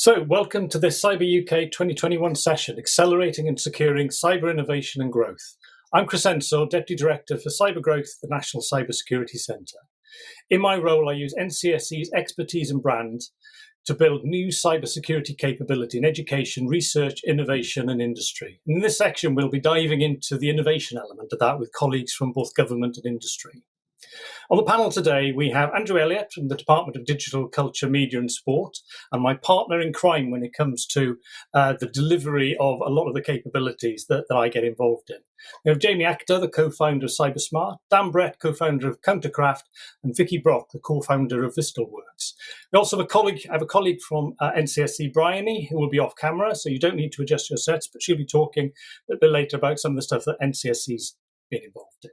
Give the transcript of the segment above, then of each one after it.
So, welcome to this CyberUK 2021 session, Accelerating and Securing Cyber Innovation and Growth. I'm Chris Ensor, Deputy Director for Cyber Growth at the National Cybersecurity Centre. In my role, I use NCSC's expertise and brand to build new cybersecurity capability in education, research, innovation and industry. In this section, we'll be diving into the innovation element of that with colleagues from both government and industry. On the panel today, we have Andrew Elliot from the Department of Digital, Culture, Media and Sport, and my partner in crime when it comes to the delivery of a lot of the capabilities that I get involved in. We have Jamie Akhtar, the co-founder of CyberSmart, Dan Brett, co-founder of CounterCraft, and Vicky Brock, the co-founder of Vistalworks. We also have a colleague from NCSC, Bryony, who will be off camera, so you don't need to adjust your sets, but she'll be talking a bit later about some of the stuff that NCSC's been involved in.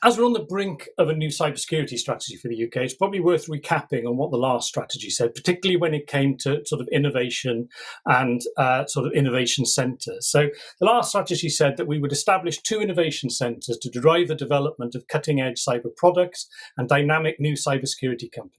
As we're on the brink of a new cybersecurity strategy for the UK, it's probably worth recapping on what the last strategy said, particularly when it came to sort of innovation and sort of innovation centres. So the last strategy said that we would establish 2 innovation centres to drive the development of cutting-edge cyber products and dynamic new cybersecurity companies.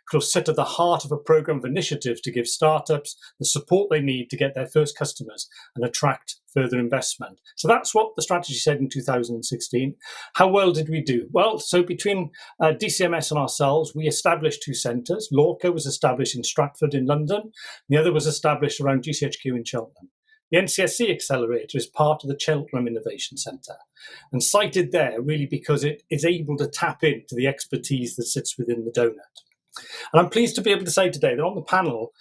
Which will sit at the heart of a programme of initiatives to give startups the support they need to get their first customers and attract further investment. So that's what the strategy said in 2016. How well did we do? Well, so between DCMS and ourselves, we established 2 centres. Lorca was established in Stratford in London. The other was established around GCHQ in Cheltenham. The NCSC Accelerator is part of the Cheltenham Innovation Centre and cited there really because it is able to tap into the expertise that sits within the donut. And I'm pleased to be able to say today that on the panel,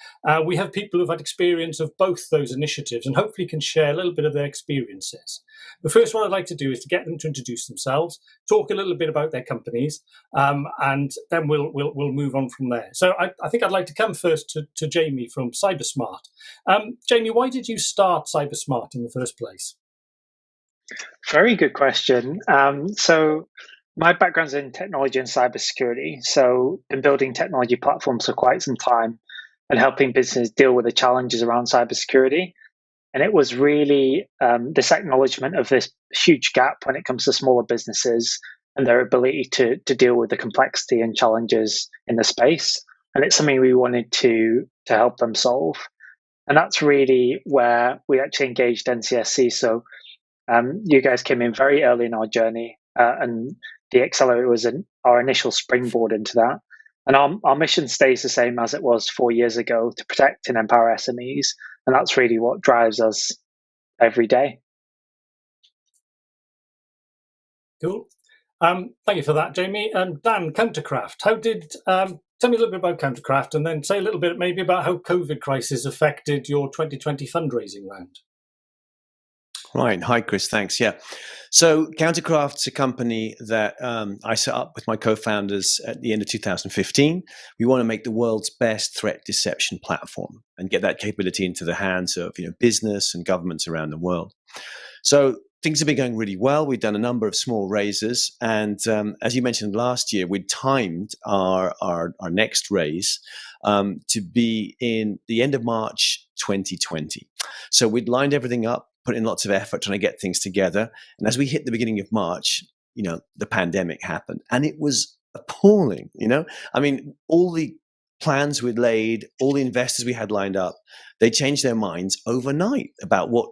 we have people who've had experience of both those initiatives and hopefully can share a little bit of their experiences. But first, what I'd like to do is to get them to introduce themselves, talk a little bit about their companies, and then we'll move on from there. So I think I'd like to come first to Jamie from CyberSmart. Jamie, why did you start CyberSmart in the first place? Very good question. So my background's in technology and cybersecurity. So been building technology platforms for quite some time and helping businesses deal with the challenges around cybersecurity. And it was really this acknowledgement of this huge gap when it comes to smaller businesses and their ability to deal with the complexity and challenges in the space. And it's something we wanted to help them solve. And that's really where we actually engaged NCSC. So you guys came in very early in our journey, and the Accelerator was our initial springboard into that. And our mission stays the same as it was 4 years ago, to protect and empower SMEs. And that's really what drives us every day. Cool. Thank you for that, Jamie. Dan, CounterCraft. Tell me a little bit about CounterCraft and then say a little bit maybe about how COVID crisis affected your 2020 fundraising round. Right. Hi, Chris. Thanks. Yeah. So CounterCraft's a company that I set up with my co-founders at the end of 2015. We want to make the world's best threat deception platform and get that capability into the hands of business and governments around the world. So things have been going really well. We've done a number of small raises. And as you mentioned last year, we timed our next raise to be in the end of March 2020. So we'd lined everything up, put in lots of effort trying to get things together. And as we hit the beginning of March, the pandemic happened. And it was appalling, I mean, all the plans we'd laid, all the investors we had lined up, they changed their minds overnight about what,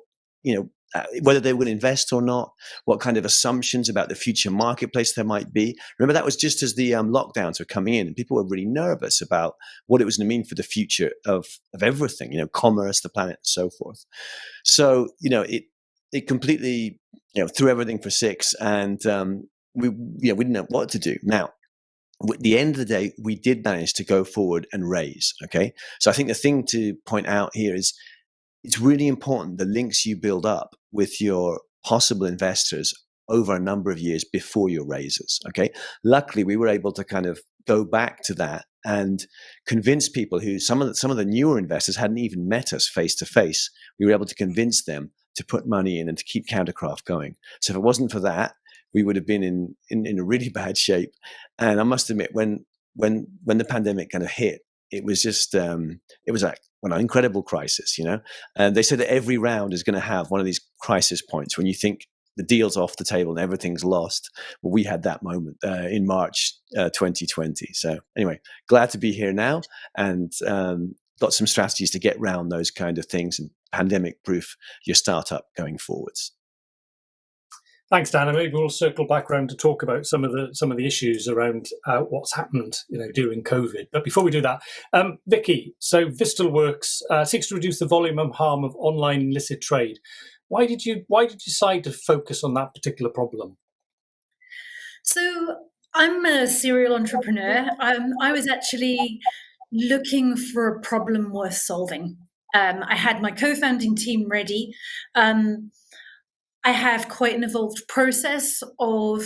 whether they would invest or not, what kind of assumptions about the future marketplace there might be. Remember, that was just as the lockdowns were coming in, and people were really nervous about what it was going to mean for the future of everything, commerce, the planet, and so forth. So, it completely, threw everything for 6, and we didn't know what to do. Now, at the end of the day, we did manage to go forward and raise. Okay, so I think the thing to point out here is, it's really important the links you build up with your possible investors over a number of years before your raises. Okay. Luckily, we were able to kind of go back to that and convince people who some of the newer investors hadn't even met us face to face. We were able to convince them to put money in and to keep CounterCraft going. So if it wasn't for that, we would have been in a really bad shape. And I must admit, when the pandemic kind of hit, it was just it was like an incredible crisis, And they said that every round is going to have one of these crisis points when you think the deal's off the table and everything's lost. Well, we had that moment in March 2020. So anyway, glad to be here now and got some strategies to get around those kind of things and pandemic-proof your startup going forwards. Thanks, Dan. And maybe we'll circle back around to talk about some of the issues around what's happened, during COVID. But before we do that, Vicky, so Vistalworks seeks to reduce the volume and harm of online illicit trade. Why did you decide to focus on that particular problem? So I'm a serial entrepreneur. I was actually looking for a problem worth solving. I had my co-founding team ready. I have quite an evolved process of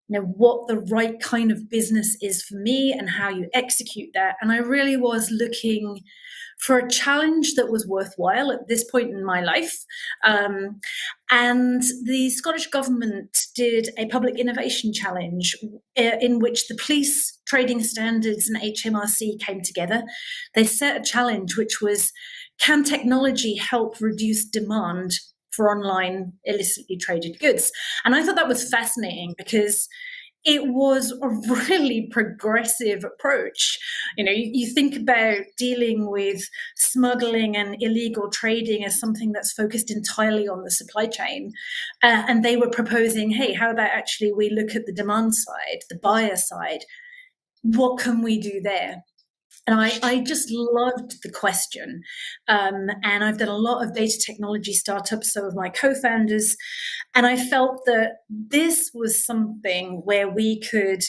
what the right kind of business is for me and how you execute that. And I really was looking for a challenge that was worthwhile at this point in my life. And the Scottish Government did a public innovation challenge in which the police, trading standards and HMRC came together. They set a challenge which was, can technology help reduce demand for online illicitly traded goods? And I thought that was fascinating because it was a really progressive approach. You think about dealing with smuggling and illegal trading as something that's focused entirely on the supply chain. And they were proposing, hey, how about actually we look at the demand side, the buyer side? What can we do there? And I just loved the question. And I've done a lot of data technology startups, so have my co-founders. And I felt that this was something where we could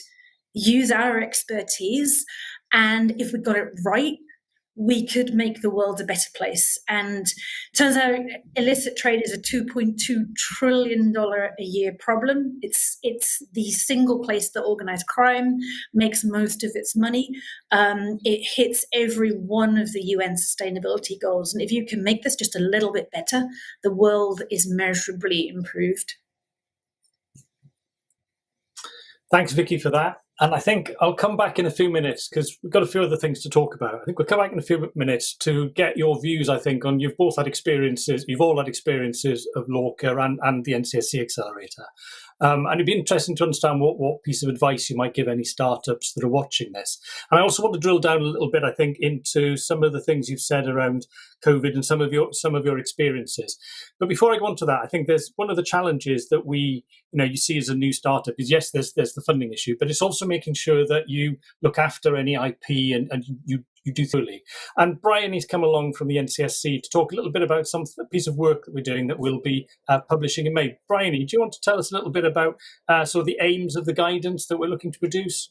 use our expertise. And if we got it right, we could make the world a better place. And turns out illicit trade is a $2.2 trillion a year problem. It's the single place that organized crime makes most of its money. It hits every one of the UN sustainability goals. And if you can make this just a little bit better, the world is measurably improved. Thanks, Vicky, for that. And I think I'll come back in a few minutes because we've got a few other things to talk about. I think we'll come back in a few minutes to get your views, I think, on you've all had experiences of Lorca and the NCSC Accelerator. And it'd be interesting to understand what piece of advice you might give any startups that are watching this. And I also want to drill down a little bit, I think, into some of the things you've said around COVID and some of your experiences. But before I go on to that, I think there's one of the challenges that you see as a new startup is, yes, there's the funding issue, but it's also making sure that you look after any IP and you do thoroughly. And Brian has come along from the NCSC to talk a little bit about some piece of work that we're doing that we'll be publishing in May. Brian, do you want to tell us a little bit about sort of the aims of the guidance that we're looking to produce?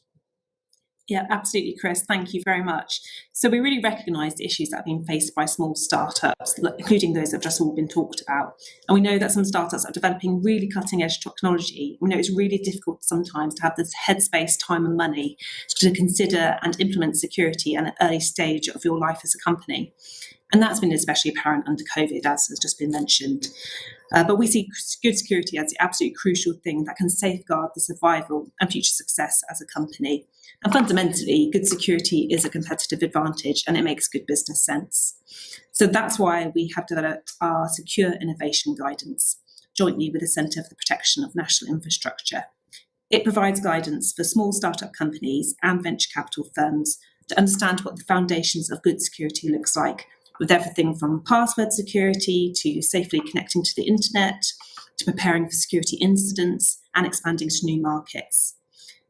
Yeah, absolutely, Chris. Thank you very much. So we really recognise the issues that have been faced by small startups, including those that have just all been talked about. And we know that some startups are developing really cutting-edge technology. We know it's really difficult sometimes to have this headspace, time and money to consider and implement security at an early stage of your life as a company. And that's been especially apparent under COVID, as has just been mentioned. But we see good security as the absolute crucial thing that can safeguard the survival and future success as a company. And fundamentally, good security is a competitive advantage and it makes good business sense. So that's why we have developed our Secure Innovation Guidance jointly with the Centre for the Protection of National Infrastructure. It provides guidance for small startup companies and venture capital firms to understand what the foundations of good security looks like, with everything from password security to safely connecting to the internet, to preparing for security incidents and expanding to new markets.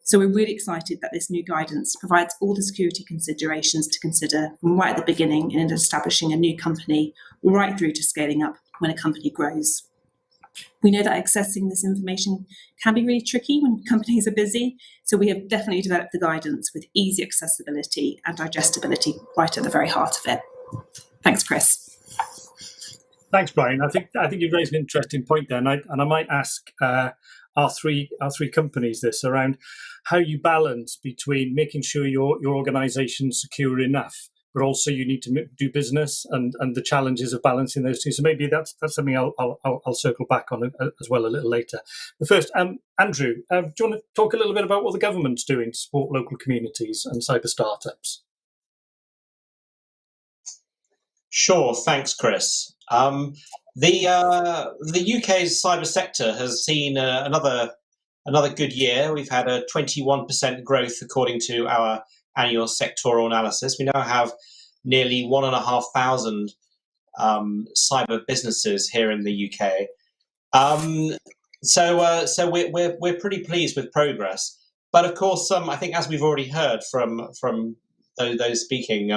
So we're really excited that this new guidance provides all the security considerations to consider from right at the beginning in establishing a new company, right through to scaling up when a company grows. We know that accessing this information can be really tricky when companies are busy, so we have definitely developed the guidance with easy accessibility and digestibility right at the very heart of it. Thanks, Chris. Thanks, Brian. I think you've raised an interesting point there, and I might ask our three companies this around how you balance between making sure your organisation's secure enough, but also you need to do business and the challenges of balancing those two. So maybe that's something I'll circle back on as well a little later. But first, Andrew, do you want to talk a little bit about what the government's doing to support local communities and cyber startups? Sure, thanks, Chris. The UK's cyber sector has seen another good year. We've had a 21% growth according to our annual sectoral analysis. We now have nearly 1,500 cyber businesses here in the UK. So we're pretty pleased with progress. But of course, I think, as we've already heard from those speaking,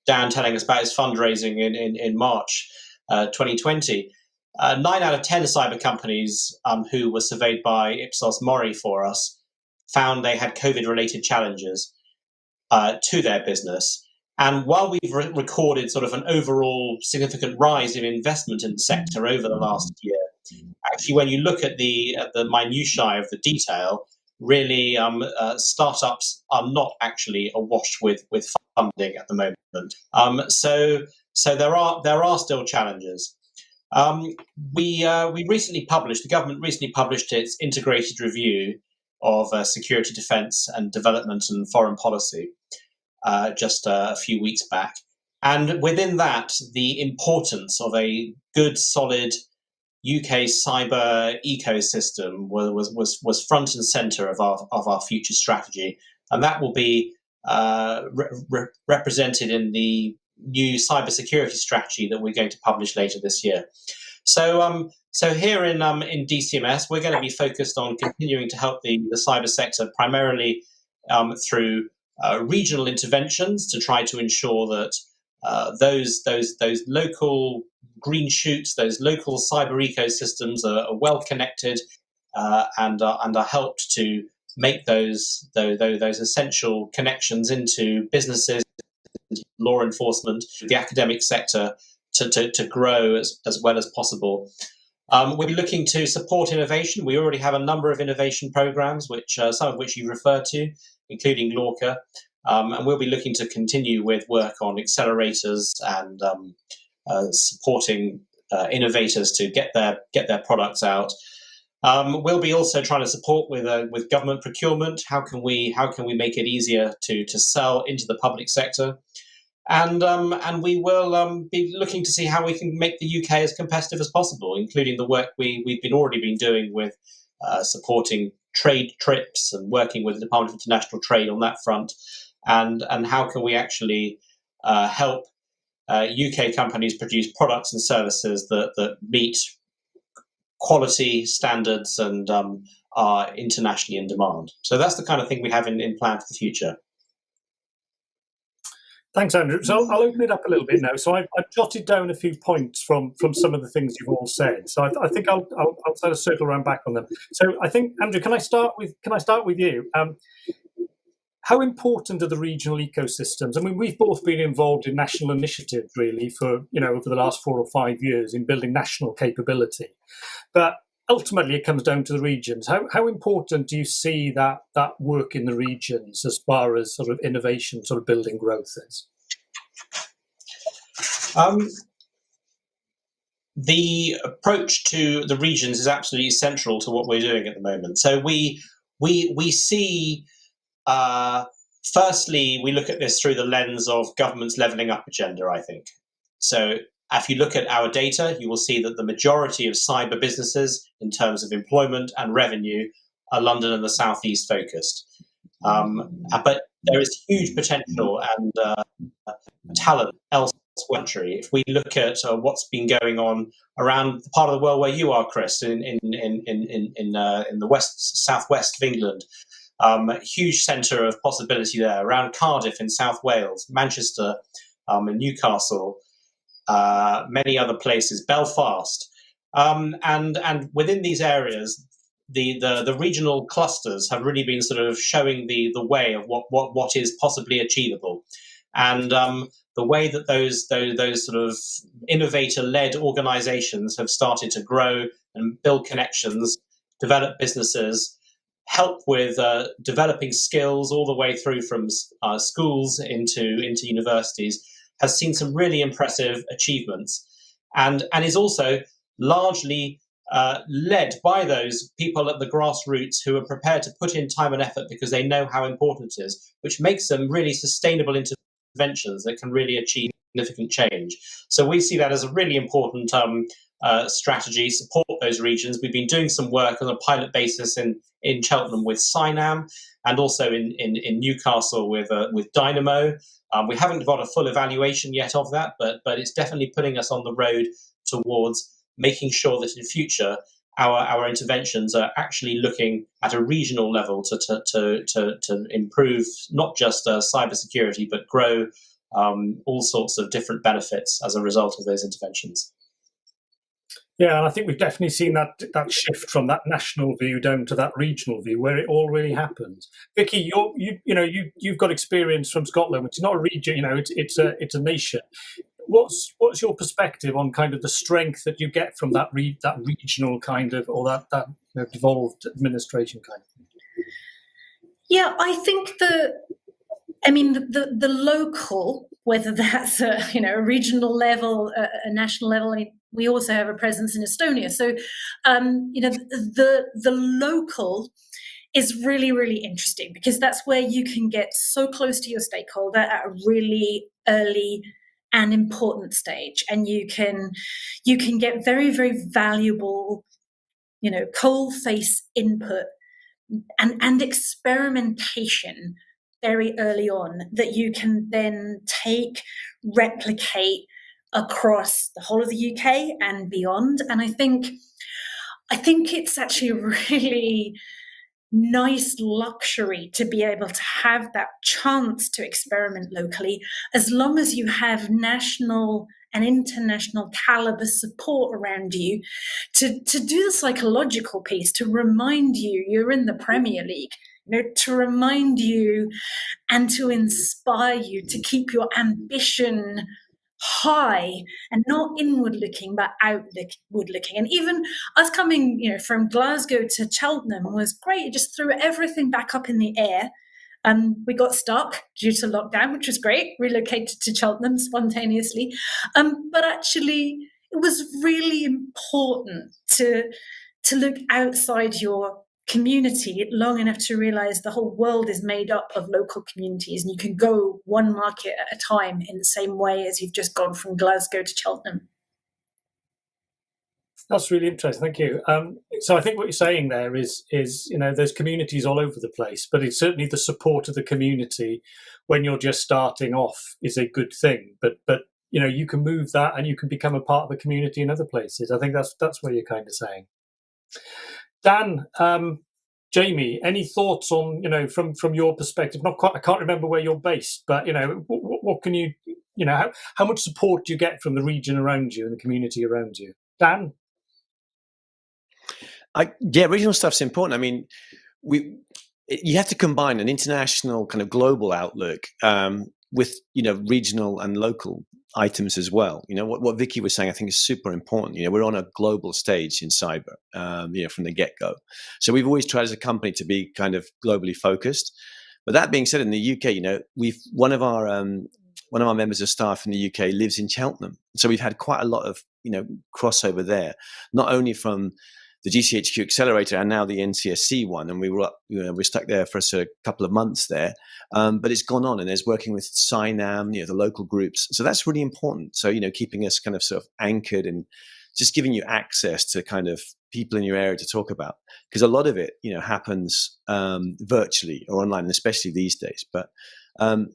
Dan telling us about his fundraising in March 2020, 9 out of 10 cyber companies who were surveyed by Ipsos Mori for us found they had COVID-related challenges to their business. And while we've recorded sort of an overall significant rise in investment in the sector over the last year, actually, when you look at the minutiae of the detail, really, startups are not actually awash with funding at the moment. So there are still challenges. We recently published, the government recently published its integrated review of security, defence and development and foreign policy just a few weeks back. And within that, the importance of a good, solid UK cyber ecosystem was front and centre of our future strategy, and that will be represented in the new cybersecurity strategy that we're going to publish later this year. So here in DCMS, we're going to be focused on continuing to help the cyber sector primarily through regional interventions to try to ensure that those local green shoots, those local cyber ecosystems are well connected and are helped to make those essential connections into businesses, law enforcement, the academic sector to grow as well as possible. We're looking to support innovation. We already have a number of innovation programs, which some of which you referred to, including Lorca, and we'll be looking to continue with work on accelerators and supporting innovators to get their products out. We'll be also trying to support with government procurement. How can we make it easier to sell into the public sector? And we will be looking to see how we can make the UK as competitive as possible, including the work we've already been doing with supporting trade trips and working with the Department of International Trade on that front, and how can we actually help UK companies produce products and services that meet quality standards and are internationally in demand. So that's the kind of thing we have in plan for the future. Thanks, Andrew. So I'll open it up a little bit now. So I've jotted down a few points from some of the things you've all said. So I think I'll sort of circle around back on them. So I think, Andrew, can I start with you? How important are the regional ecosystems? I mean, we've both been involved in national initiatives really for over the last 4 or 5 years in building national capability, but ultimately it comes down to the regions. How important do you see that work in the regions as far as sort of innovation, sort of building growth is? The approach to the regions is absolutely central to what we're doing at the moment. So we see, firstly, we look at this through the lens of government's levelling up agenda, I think. So if you look at our data, you will see that the majority of cyber businesses in terms of employment and revenue are London and the South East focused. But there is huge potential and talent elsewhere. If we look at what's been going on around the part of the world where you are, Chris, in the southwest of England, huge centre of possibility there, around Cardiff in South Wales, Manchester, and Newcastle, many other places, Belfast, and within these areas, the regional clusters have really been sort of showing the way of what is possibly achievable, and the way that those sort of innovator-led organisations have started to grow and build connections, develop businesses, help with developing skills all the way through from schools into universities, has seen some really impressive achievements, and is also largely led by those people at the grassroots who are prepared to put in time and effort because they know how important it is, which makes them really sustainable interventions that can really achieve significant change. So we see that as a really important strategy, support those regions. We've been doing some work on a pilot basis in in Cheltenham with Cynam, and also in Newcastle with Dynamo. We haven't got a full evaluation yet of that, but it's definitely putting us on the road towards making sure that in future our interventions are actually looking at a regional level to improve not just cybersecurity, but grow all sorts of different benefits as a result of those interventions. Yeah, and I think we've definitely seen that shift from that national view down to that regional view, where it all really happens. Vicky, you've got experience from Scotland, which is not a region, it's a nation. What's your perspective on kind of the strength that you get from that regional kind of, or that devolved administration kind of thing? Yeah, I think the local, whether that's a regional level, a national level. I mean, we also have a presence in Estonia, so the local is really, really interesting, because that's where you can get so close to your stakeholder at a really early and important stage, and you can get very, very valuable, coal face input and experimentation very early on that you can then replicate across the whole of the UK and beyond. And I think it's actually a really nice luxury to be able to have that chance to experiment locally, as long as you have national and international caliber support around you to do the psychological piece, to remind you you're in the Premier League, to remind you and to inspire you to keep your ambition high and not inward looking but outward looking. And even us coming from Glasgow to Cheltenham was great. It just threw everything back up in the air. We got stuck due to lockdown, which was great, relocated to Cheltenham spontaneously, but actually it was really important to look outside your community long enough to realize the whole world is made up of local communities, and you can go one market at a time in the same way as you've just gone from Glasgow to Cheltenham. That's really interesting. Thank you. So I think what you're saying there is there's communities all over the place, but it's certainly the support of the community when you're just starting off is a good thing. But you can move that and you can become a part of the community in other places. I think that's what you're kind of saying. Dan, Jamie, any thoughts on from your perspective? Not quite. I can't remember where you're based, but what can you how much support do you get from the region around you and the community around you? Dan. Regional stuff's important. I mean, you have to combine an international kind of global outlook with regional and local items as well. What Vicky was saying, I think, is super important. We're on a global stage in cyber, from the get-go. So we've always tried as a company to be kind of globally focused. But that being said, in the UK, one of our members of staff in the UK lives in Cheltenham, so we've had quite a lot of crossover there, not only from the GCHQ Accelerator and now the NCSC one, and we were stuck there for a couple of months there, but it's gone on, and there's working with Cynam, the local groups, so that's really important. So keeping us kind of sort of anchored and just giving you access to kind of people in your area to talk about, because a lot of it happens virtually or online, and especially these days. But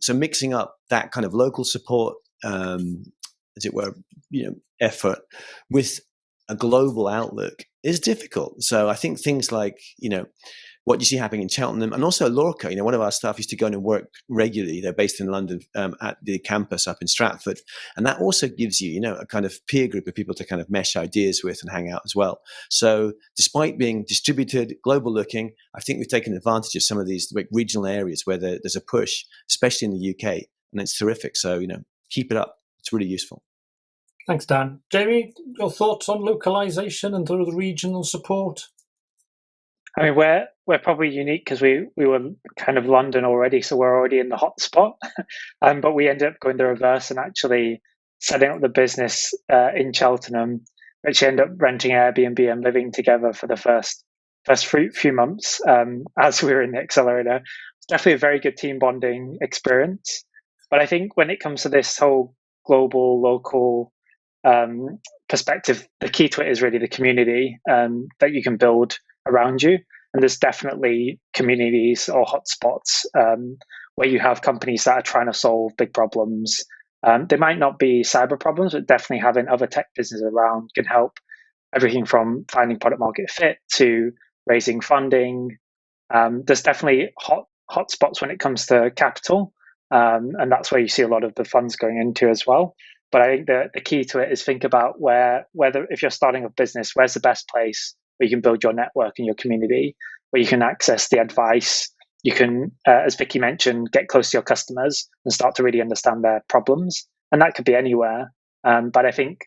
so mixing up that kind of local support, as it were, effort with a global outlook is difficult. So I think things like, what you see happening in Cheltenham and also Lorca, one of our staff used to go in and work regularly. They're based in London at the campus up in Stratford. And that also gives you, a kind of peer group of people to kind of mesh ideas with and hang out as well. So despite being distributed, global looking, I think we've taken advantage of some of these regional areas where there's a push, especially in the UK. And it's terrific. So, keep it up. It's really useful. Thanks, Dan. Jamie, your thoughts on localization and the regional support? I mean, we're probably unique because we were kind of London already, so we're already in the hot spot. But we ended up going the reverse and actually setting up the business in Cheltenham, which ended up renting Airbnb and living together for the first few months as we were in the Accelerator. It's definitely a very good team bonding experience. But I think when it comes to this whole global, local perspective, the key to it is really the community that you can build around you. And there's definitely communities or hotspots where you have companies that are trying to solve big problems. They might not be cyber problems, but definitely having other tech businesses around can help. Everything from finding product market fit to raising funding. There's definitely hotspots when it comes to capital, and that's where you see a lot of the funds going into as well. But I think the key to it is think about whether if you're starting a business, where's the best place where you can build your network and your community, where you can access the advice. You can, as Vicky mentioned, get close to your customers and start to really understand their problems. And that could be anywhere. But I think,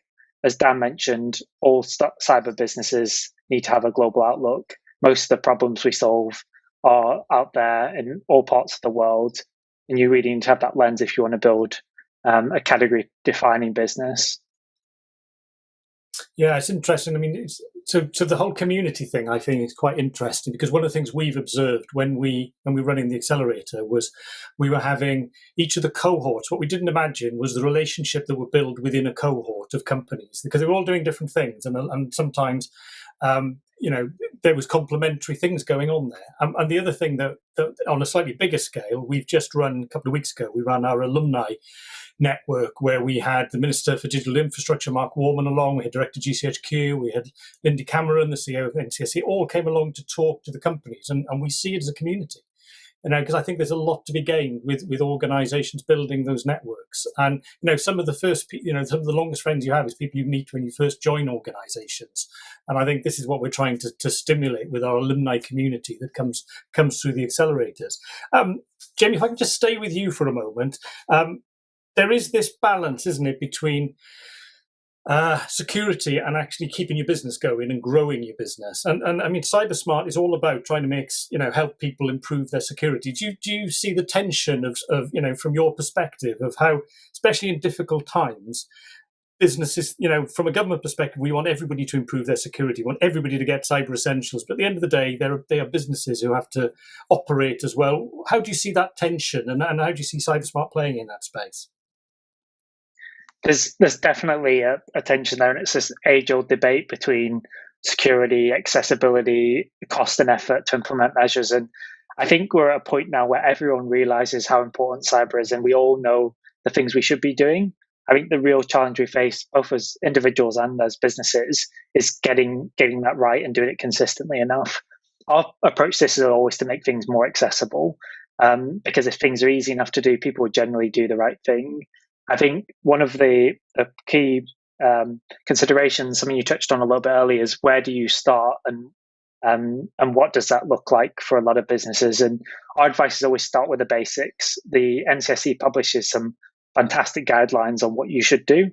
as Dan mentioned, all cyber businesses need to have a global outlook. Most of the problems we solve are out there in all parts of the world. And you really need to have that lens if you want to build a category-defining business. Yeah, it's interesting. I mean, so the whole community thing, I think, is quite interesting, because one of the things we've observed when we were running the Accelerator was we were having each of the cohorts. What we didn't imagine was the relationship that would build within a cohort of companies, because they were all doing different things, and sometimes there was complementary things going on there. And the other thing that on a slightly bigger scale, we've just run a couple of weeks ago, we ran our alumni network, where we had the Minister for Digital Infrastructure, Mark Warman, along, we had Director GCHQ, we had Lindy Cameron, the CEO of NCSE, all came along to talk to the companies, and we see it as a community. Because I think there's a lot to be gained with organisations building those networks. And some of the some of the longest friends you have is people you meet when you first join organisations. And I think this is what we're trying to stimulate with our alumni community that comes through the accelerators. Jamie, if I can just stay with you for a moment. There is this balance, isn't it, between security and actually keeping your business going and growing your business. And I mean, CyberSmart is all about trying to make, help people improve their security. Do you see the tension of from your perspective of how, especially in difficult times, businesses, from a government perspective, we want everybody to improve their security, we want everybody to get cyber essentials, but at the end of the day, they are businesses who have to operate as well. How do you see that tension, and how do you see CyberSmart playing in that space? There's definitely a tension there, and it's this age-old debate between security, accessibility, cost and effort to implement measures. And I think we're at a point now where everyone realizes how important cyber is, and we all know the things we should be doing. I think the real challenge we face, both as individuals and as businesses, is getting that right and doing it consistently enough. Our approach to this is always to make things more accessible, because if things are easy enough to do, people will generally do the right thing. I think one of the key considerations, something you touched on a little bit earlier, is where do you start, and what does that look like for a lot of businesses? And our advice is always start with the basics. The NCSE publishes some fantastic guidelines on what you should do.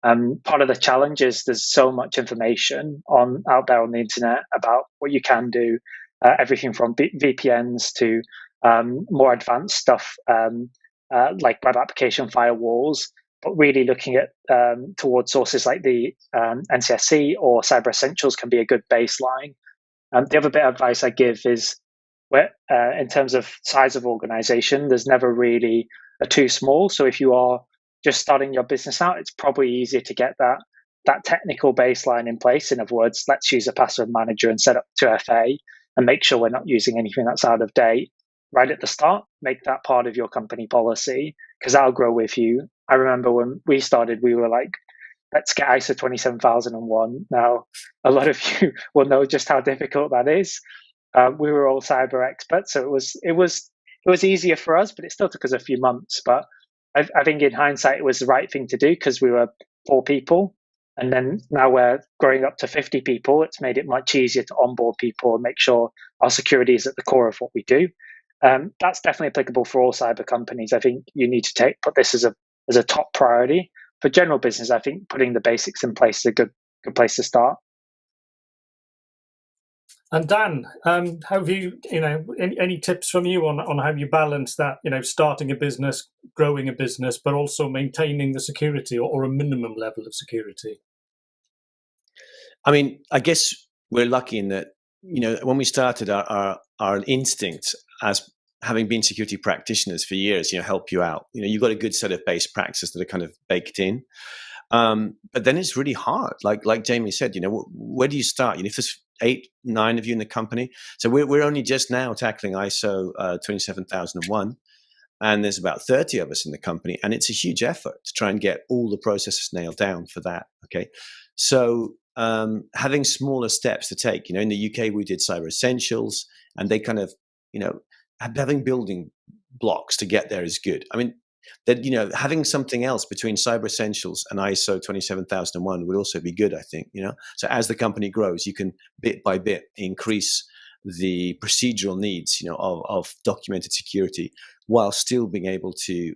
Part of the challenge is there's so much information out there on the internet about what you can do, everything from VPNs to more advanced stuff, like web application firewalls, but really looking at towards sources like the NCSE or Cyber Essentials can be a good baseline. The other bit of advice I give is, in terms of size of organization, there's never really a too small. So if you are just starting your business out, it's probably easier to get that technical baseline in place. In other words, let's use a password manager and set up 2FA and make sure we're not using anything that's out of date. Right at the start, make that part of your company policy, because that'll grow with you. I remember when we started, we were like, let's get ISO 27001. Now, a lot of you will know just how difficult that is. We were all cyber experts, so it was easier for us, but it still took us a few months. But I think in hindsight, it was the right thing to do, because we were 4 people. And then now we're growing up to 50 people. It's made it much easier to onboard people and make sure our security is at the core of what we do. That's definitely applicable for all cyber companies. I think you need to put this as a top priority. For general business, I think putting the basics in place is a good place to start. And Dan, how have you, any tips from you on how you balance that, starting a business, growing a business, but also maintaining the security or a minimum level of security? I mean, I guess we're lucky in that, when we started, our instinct as having been security practitioners for years, help you out. You've got a good set of base practices that are kind of baked in. But then it's really hard. Like Jamie said, where do you start? If there's 8, 9 of you in the company. So we're only just now tackling ISO 27001. And there's about 30 of us in the company, and it's a huge effort to try and get all the processes nailed down for that. Okay, so having smaller steps to take. In the UK we did Cyber Essentials, and they kind of, having building blocks to get there is good. I mean, that having something else between Cyber Essentials and ISO 27001 would also be good. I think So as the company grows, you can bit by bit increase the procedural needs, of documented security, while still being able to,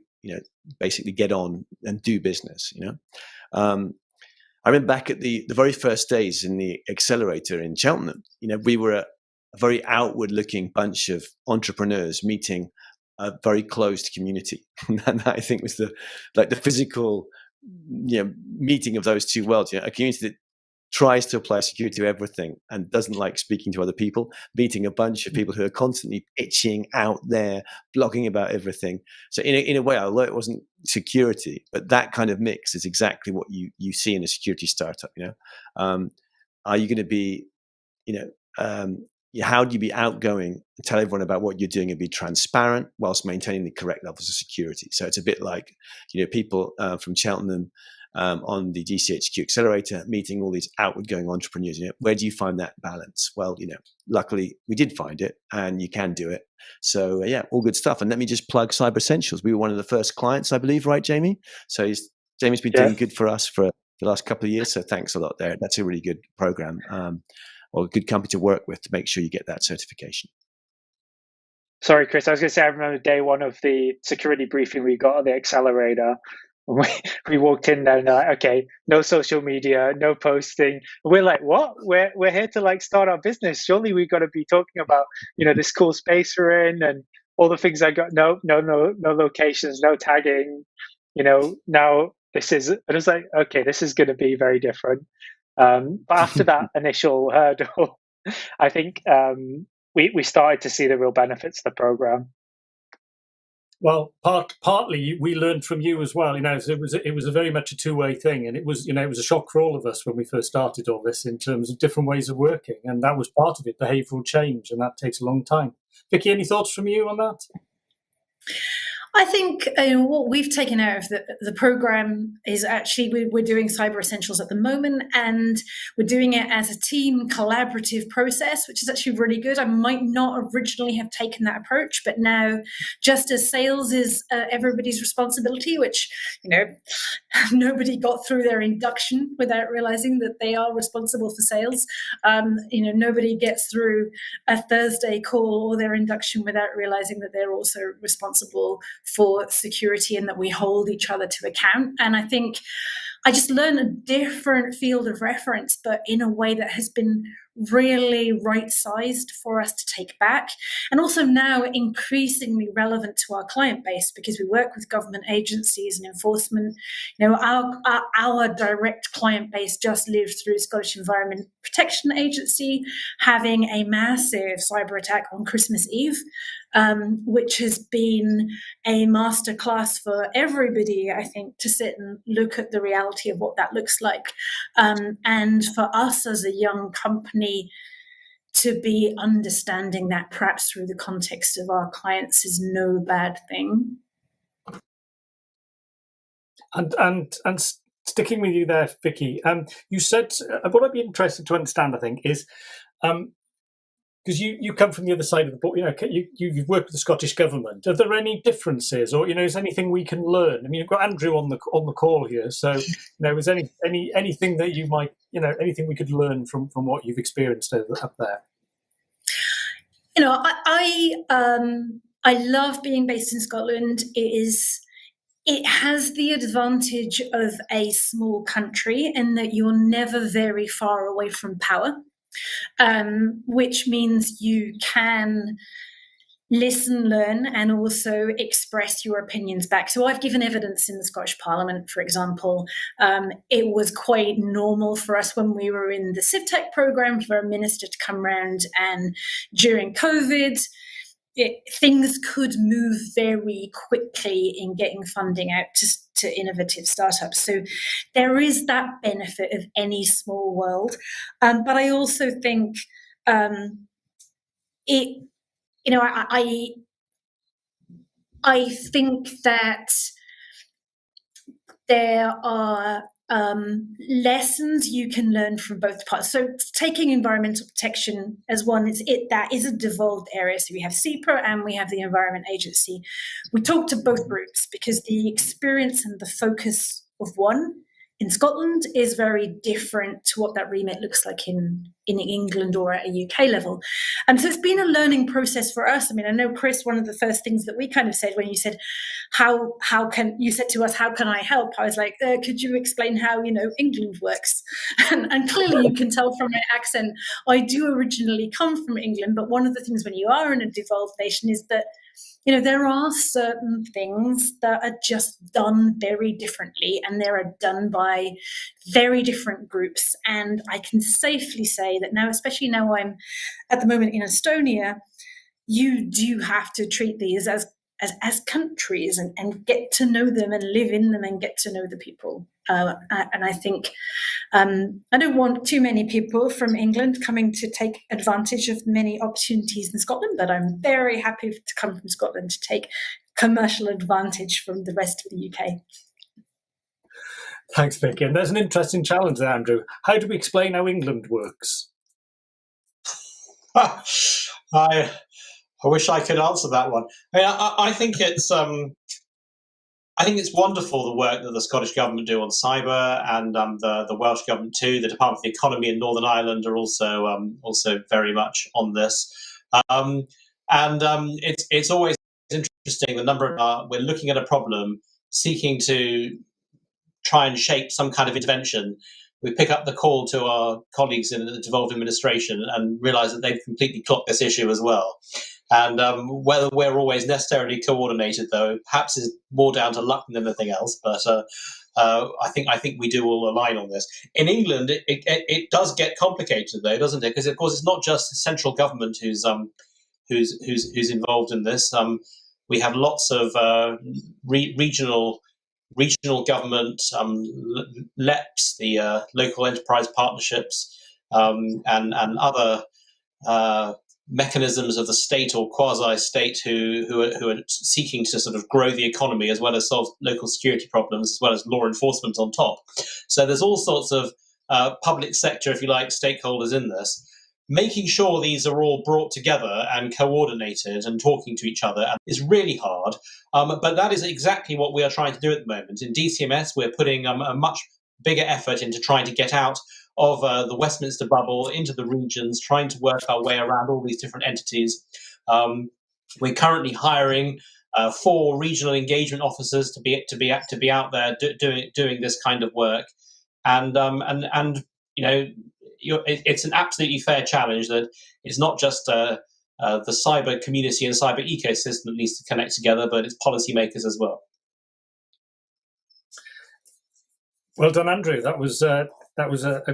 basically get on and do business. I remember back at the very first days in the Accelerator in Cheltenham, we were a very outward-looking bunch of entrepreneurs meeting a very closed community, and that I think was the physical, meeting of those two worlds. A community that tries to apply security to everything and doesn't like speaking to other people, meeting a bunch of people who are constantly pitching out there, blogging about everything. So in a way, although it wasn't security, but that kind of mix is exactly what you see in a security startup. Are you going to be, how do you be outgoing, tell everyone about what you're doing and be transparent whilst maintaining the correct levels of security? So it's a bit like, people from Cheltenham on the DCHQ Accelerator meeting all these outward-going entrepreneurs. Where do you find that balance? Well, luckily we did find it, and you can do it. So all good stuff. And let me just plug Cyber Essentials. We were one of the first clients, I believe, right, Jamie? So Jamie's been doing good for us for the last couple of years. So thanks a lot there. That's a really good program, or a good company to work with to make sure you get that certification. Sorry, Chris, I was going to say, I remember day one of the security briefing we got at the Accelerator. We walked in there and they're like, okay, no social media, no posting. We're like, what? We're here to start our business. Surely we've got to be talking about, this cool space we're in and all the things I got. No locations, no tagging. Now this is, and it's like, okay, this is going to be very different. But after that initial hurdle, I think we started to see the real benefits of the program. Well, partly we learned from you as well. It was a very much a two-way thing, and it was a shock for all of us when we first started all this in terms of different ways of working, and that was part of it, behavioural change, and that takes a long time. Vicky, any thoughts from you on that? I think what we've taken out of the program is actually we're doing Cyber Essentials at the moment, and we're doing it as a team collaborative process, which is actually really good. I might not originally have taken that approach, but now, just as sales is everybody's responsibility, which nobody got through their induction without realizing that they are responsible for sales. Nobody gets through a Thursday call or their induction without realizing that they're also responsible for security and that we hold each other to account. And I think I just learned a different field of reference, but in a way that has been really right-sized for us to take back, and also now increasingly relevant to our client base because we work with government agencies and enforcement. Our direct client base just lived through Scottish Environment Protection Agency having a massive cyber attack on Christmas Eve, which has been a masterclass for everybody, I think, to sit and look at the reality of what that looks like. And for us as a young company to be understanding that perhaps through the context of our clients is no bad thing. And sticking with you there, Vicky, you said what I'd be interested to understand, I think, is because you come from the other side of the board, you've worked with the Scottish Government. Are there any differences, or is anything we can learn? I mean, you've got Andrew on the call here, so is anything that you might, anything we could learn from what you've experienced up there? I love being based in Scotland. It has the advantage of a small country in that you're never very far away from power. Which means you can listen, learn, and also express your opinions back. So I've given evidence in the Scottish Parliament, for example. It was quite normal for us when we were in the CivTech programme for a minister to come round, and during COVID, things could move very quickly in getting funding out to innovative startups. So there is that benefit of any small world. But I also think I think that there are lessons you can learn from both parts. So taking environmental protection as one, that is a devolved area. So we have CIPA and we have the Environment Agency. We talk to both groups because the experience and the focus of one in Scotland is very different to what that remit looks like in England or at a UK level. And so it's been a learning process for us. I mean, I know, Chris, one of the first things that we kind of said when you said, how said to us, how can I help? I was like, could you explain how, England works? And clearly you can tell from my accent, I do originally come from England, but one of the things when you are in a devolved nation is that there are certain things that are just done very differently, and they are done by very different groups. And I can safely say that now, especially now I'm at the moment in Estonia, you do have to treat these as countries and get to know them and live in them and get to know the people. And I think I don't want too many people from England coming to take advantage of many opportunities in Scotland, but I'm very happy to come from Scotland to take commercial advantage from the rest of the UK. Thanks, Vicky. And there's an interesting challenge there, Andrew. How do we explain how England works? I wish I could answer that one. I think it's wonderful the work that the Scottish government do on cyber, and the Welsh government too. The Department of the Economy in Northern Ireland are also very much on this. It's always interesting the number of we're looking at a problem, seeking to try and shape some kind of intervention. We pick up the call to our colleagues in the devolved administration and realise that they've completely clocked this issue as well. And whether we're always necessarily coordinated, though, perhaps is more down to luck than anything else. But I think we do all align on this. In England, it does get complicated, though, doesn't it? Because of course it's not just the central government who's involved in this. We have lots of regional government, LEPs, the local enterprise partnerships, and other mechanisms of the state or quasi-state who are seeking to sort of grow the economy as well as solve local security problems, as well as law enforcement on top. So there's all sorts of public sector, if you like, stakeholders in this. Making sure these are all brought together and coordinated and talking to each other is really hard. But that is exactly what we are trying to do at the moment. In DCMS, we're putting a much bigger effort into trying to get out of the Westminster bubble into the regions, trying to work our way around all these different entities. We're currently hiring 4 regional engagement officers to be out there doing this kind of work, and it's an absolutely fair challenge that it's not just the cyber community and cyber ecosystem that needs to connect together, but it's policymakers as well. Well done, Andrew. That was a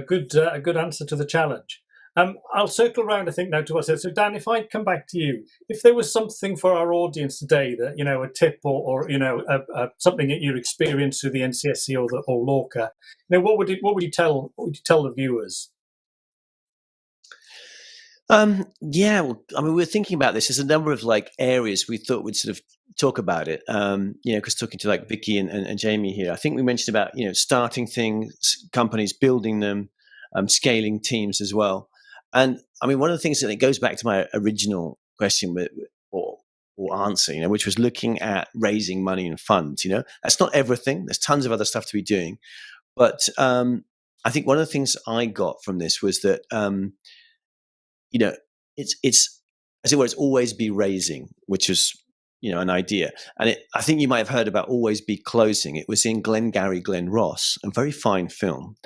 good answer to the challenge. I'll circle around, I think, now to what I said. So, Dan, if I come back to you, if there was something for our audience today that, a tip or something that you experienced through the NCSC or LORCA, what would you tell the viewers? We were thinking about this. There's a number of areas we thought we'd sort of talk about it. Because talking to Vicky and Jamie here, I think we mentioned about starting things, companies building them, scaling teams as well. And one of the things that it goes back to my original question or answer, which was looking at raising money and funds. That's not everything. There's tons of other stuff to be doing, but I think one of the things I got from this was that. It's as it were, it's always be raising, which is, an idea. And I think you might have heard about always be closing. It was in Glengarry Glen Ross, a very fine film.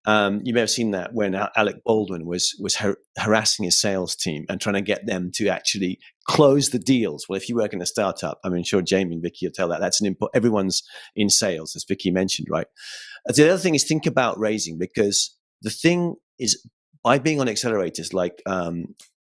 You may have seen that when Alec Baldwin was harassing his sales team and trying to get them to actually close the deals. Well, if you work in a startup, sure Jamie and Vicky will tell that. That's everyone's in sales, as Vicky mentioned, right? The other thing is think about raising, because the thing is, by being on accelerators like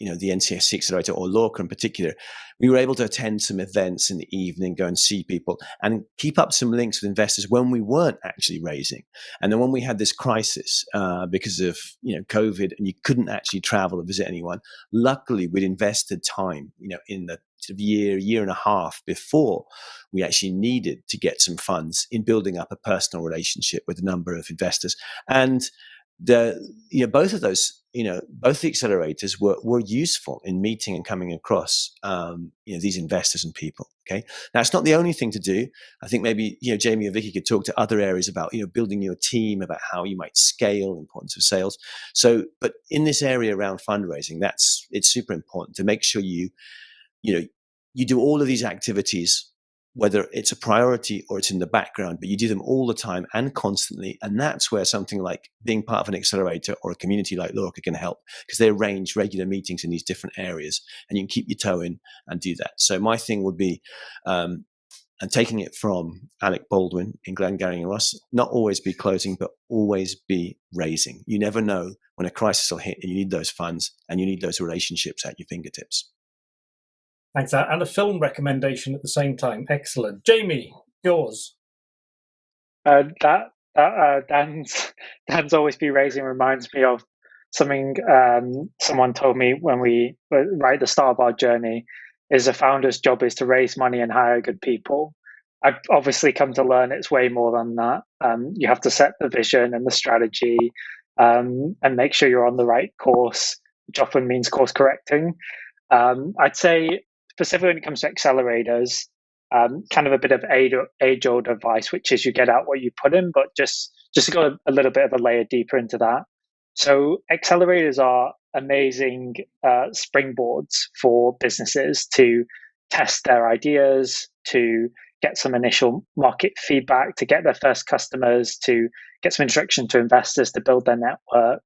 the NCSC Accelerator or Lorca in particular, we were able to attend some events in the evening, go and see people and keep up some links with investors when we weren't actually raising. And then when we had this crisis because of COVID and you couldn't actually travel or visit anyone, luckily we'd invested time, in the sort of year and a half before we actually needed to get some funds in building up a personal relationship with a number of investors. And both of those, both the accelerators were useful in meeting and coming across, these investors and people. Okay. Now it's not the only thing to do. I think maybe, Jamie or Vicky could talk to other areas about, building your team, about how you might scale, importance of sales. So, but in this area around fundraising, it's super important to make sure you do all of these activities, whether it's a priority or it's in the background, but you do them all the time and constantly. And that's where something like being part of an accelerator or a community like Lorca can help, because they arrange regular meetings in these different areas and you can keep your toe in and do that. So my thing would be, and taking it from Alec Baldwin in Glengarry and Ross, not always be closing, but always be raising. You never know when a crisis will hit and you need those funds and you need those relationships at your fingertips. Thanks, and a film recommendation at the same time. Excellent. Jamie, yours. Dan's always be raising reminds me of something someone told me when we were right at the start of our journey, is a founder's job is to raise money and hire good people. I've obviously come to learn it's way more than that. You have to set the vision and the strategy and make sure you're on the right course, which often means course correcting. I'd say, specifically when it comes to accelerators, kind of a bit of age-old advice, which is you get out what you put in, but just to go a little bit of a layer deeper into that. So accelerators are amazing springboards for businesses to test their ideas, to get some initial market feedback, to get their first customers, to get some introduction to investors, to build their network.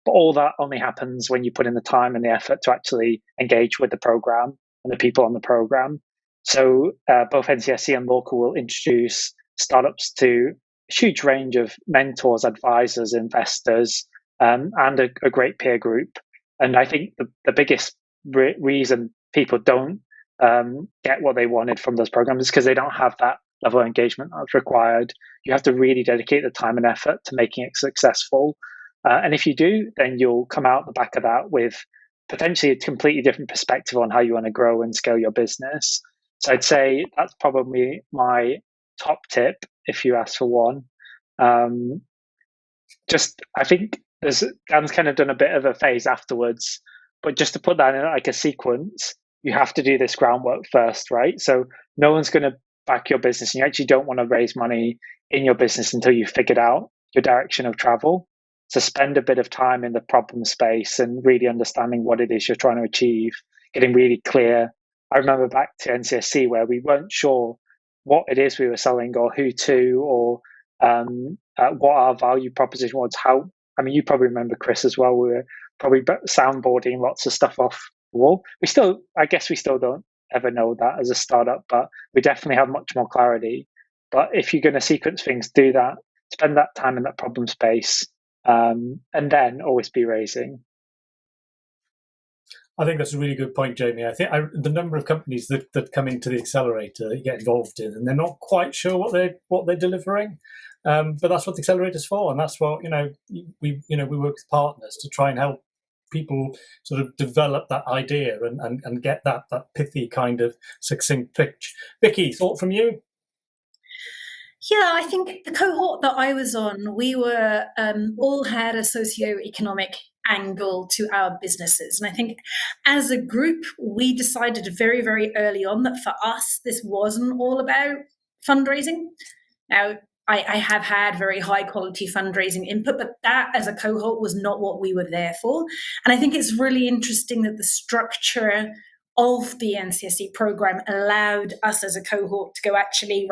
But all that only happens when you put in the time and the effort to actually engage with the program and the people on the program. So both NCSC and Lorca will introduce startups to a huge range of mentors, advisors, investors, and a great peer group. And I think the biggest reason people don't get what they wanted from those programs is because they don't have that level of engagement that's required. You have to really dedicate the time and effort to making it successful. And if you do, then you'll come out the back of that with potentially a completely different perspective on how you want to grow and scale your business. So I'd say that's probably my top tip if you ask for one. I think Dan's kind of done a bit of a phase afterwards, but just to put that in like a sequence, you have to do this groundwork first, right? So no one's going to back your business, and you actually don't want to raise money in your business until you've figured out your direction of travel. So spend a bit of time in the problem space and really understanding what it is you're trying to achieve, getting really clear. I remember back to NCSC where we weren't sure what it is we were selling or who to, or what our value proposition was. You probably remember, Chris, as well. We were probably soundboarding lots of stuff off the wall. I guess we still don't ever know that as a startup, but we definitely have much more clarity. But if you're going to sequence things, do that. Spend that time in that problem space. And then always be raising. I think that's a really good point, Jamie. I think the number of companies that come into the accelerator you get involved in, and they're not quite sure what they're delivering, but that's what the accelerator's for, and that's what we work with partners to try and help people sort of develop that idea and get that pithy kind of succinct pitch. Vicky, thought from you? Yeah, I think the cohort that I was on, we were all had a socioeconomic angle to our businesses. And I think as a group, we decided very, very early on that for us, this wasn't all about fundraising. Now, I have had very high quality fundraising input, but that as a cohort was not what we were there for. And I think it's really interesting that the structure of the NCSC program allowed us as a cohort to go actually,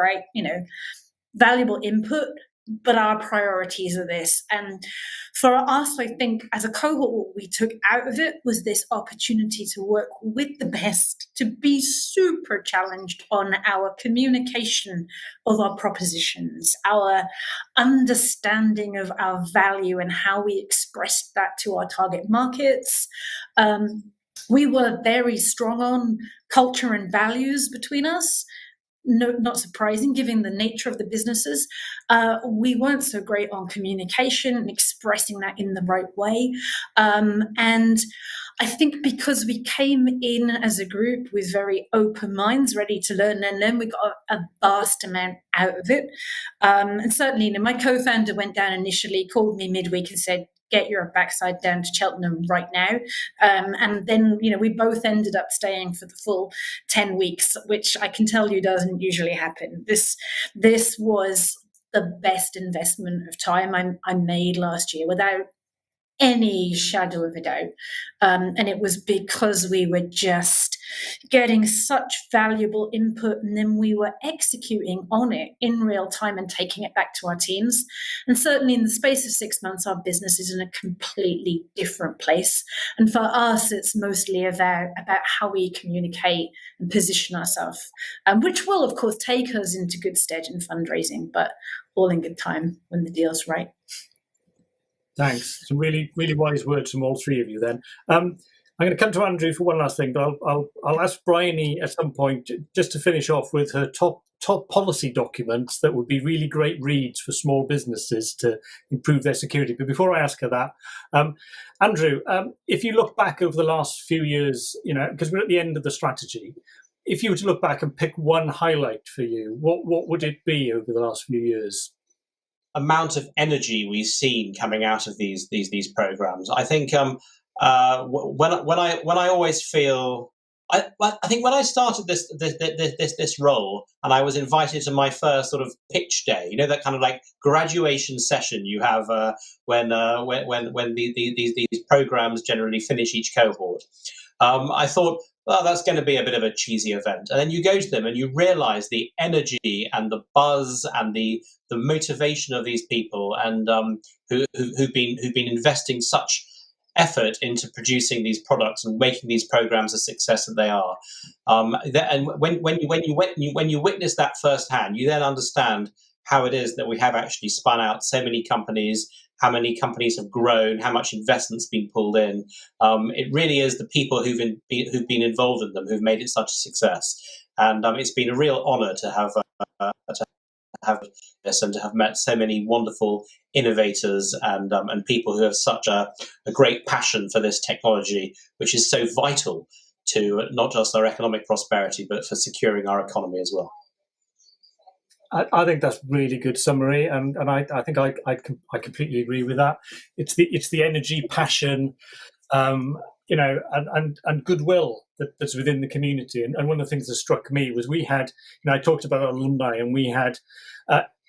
valuable input, but our priorities are this. And for us, I think as a cohort, what we took out of it was this opportunity to work with the best, to be super challenged on our communication of our propositions, our understanding of our value and how we expressed that to our target markets. We were very strong on culture and values between us. No, not surprising, given the nature of the businesses. We weren't so great on communication and expressing that in the right way. And I think because we came in as a group with very open minds, ready to learn and learn, we got a vast amount out of it. And certainly, my co-founder went down initially, called me midweek and said, get your backside down to Cheltenham right now. And then, we both ended up staying for the full 10 weeks, which I can tell you doesn't usually happen. This was the best investment of time I made last year, without any shadow of a doubt. And it was because we were just getting such valuable input, and then we were executing on it in real time and taking it back to our teams. And certainly in the space of 6 months, our business is in a completely different place. And for us, it's mostly about how we communicate and position ourselves, which will, of course, take us into good stead in fundraising, but all in good time when the deal's right. Thanks. Some really, really wise words from all three of you then. I'm going to come to Andrew for one last thing, but I'll ask Bryony at some point just to finish off with her top policy documents that would be really great reads for small businesses to improve their security. But before I ask her that, Andrew, if you look back over the last few years, because we're at the end of the strategy, if you were to look back and pick one highlight for you, what would it be over the last few years? Amount of energy we've seen coming out of these programs. I think when I always feel, I think when I started this role and I was invited to my first sort of pitch day, that kind of like graduation session you have when these programs generally finish each cohort. I thought, well, that's going to be a bit of a cheesy event. And then you go to them and you realize the energy and the buzz and the motivation of these people, and who've been investing such effort into producing these products and making these programs a success that they are. And when you witness that firsthand, you then understand how it is that we have actually spun out so many companies, how many companies have grown, how much investment's been pulled in. It really is the people who've been involved in them who've made it such a success. And it's been a real honour to have this and to have met so many wonderful innovators and people who have such a great passion for this technology, which is so vital to not just our economic prosperity, but for securing our economy as well. I think that's really good summary, and I think I completely agree with that. It's the energy, passion, and goodwill that's within the community. And one of the things that struck me was we had, I talked about our alumni, and we had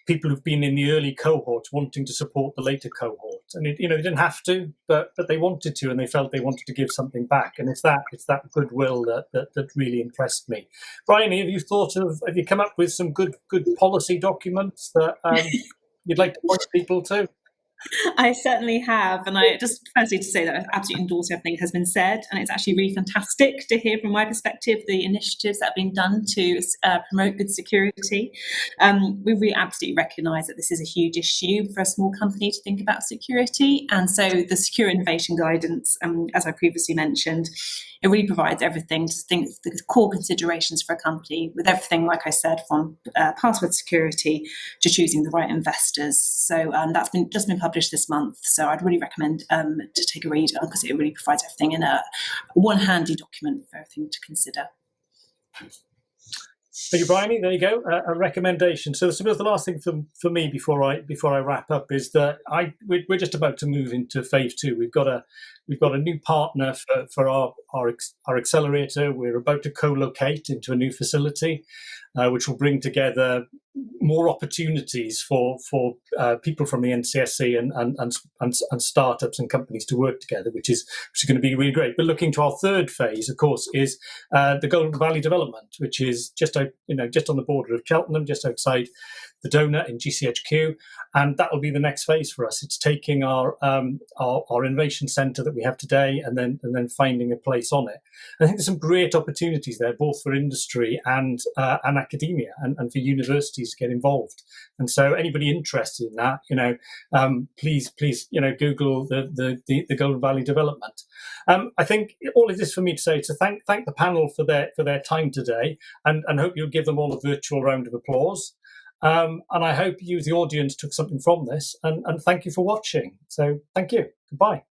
people who've been in the early cohorts wanting to support the later cohorts, and they didn't have to, but they wanted to, and they felt they wanted to give something back. And it's that goodwill that really impressed me. Bryony, have you come up with some good policy documents that you'd like to point people to? I certainly have, and I just firstly to say that I absolutely endorse everything that has been said, and it's actually really fantastic to hear from my perspective the initiatives that have been done to promote good security. We really absolutely recognise that this is a huge issue for a small company to think about security, and so the Secure Innovation Guidance, as I previously mentioned, it really provides everything to think the core considerations for a company, with everything, like I said, from password security to choosing the right investors. So that's just been published this month. So I'd really recommend to take a read because it really provides everything in one handy document for everything to consider. Thank you, Bryony. There you go, a recommendation. So the last thing for me before I wrap up is that we're just about to move into phase 2. We've got a new partner for our Accelerator. We're about to co-locate into a new facility, which will bring together more opportunities for people from the NCSC and startups and companies to work together, which is going to be really great. But looking to our third phase, of course, is the Golden Valley development, which is just on the border of Cheltenham, just outside the donor in GCHQ, and that will be the next phase for us. It's taking our innovation centre that we have today, and then finding a place on it. And I think there's some great opportunities there, both for industry and academia, and for universities to get involved. And so, anybody interested in that, please, Google the Golden Valley development. I think all of this for me to say to thank the panel for their time today, and hope you'll give them all a virtual round of applause. And I hope you, the audience, took something from this, and thank you for watching. So thank you. Goodbye.